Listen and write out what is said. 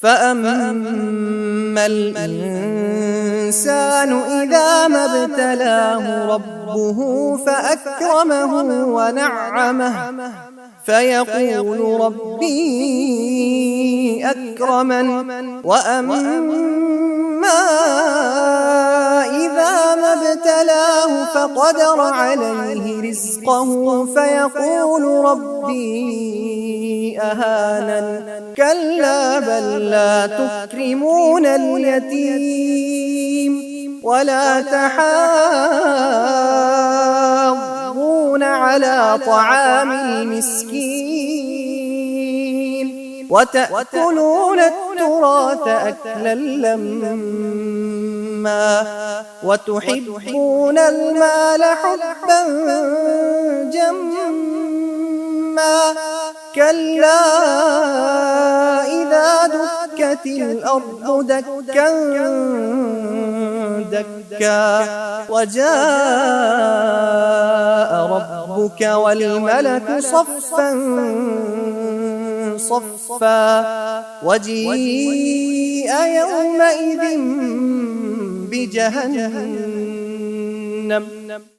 فأما الإنسان إذا ما ابتلاه ربه فأكرمه ونعمه فيقول ربي أكرمن وأما إذا ما ابتلاه فقدر عليه رزقه فيقول ربي أهانن كلا بل لا تكرمون اليتيم ولا تحاضون على طعام المسكين وتأكلون التراث أكلا لما وتحبون المال حبا جما كلا إذا دكت الأرض دكا دكا وجاء ربك والملك صفا صفا وجيء يومئذ بجهنم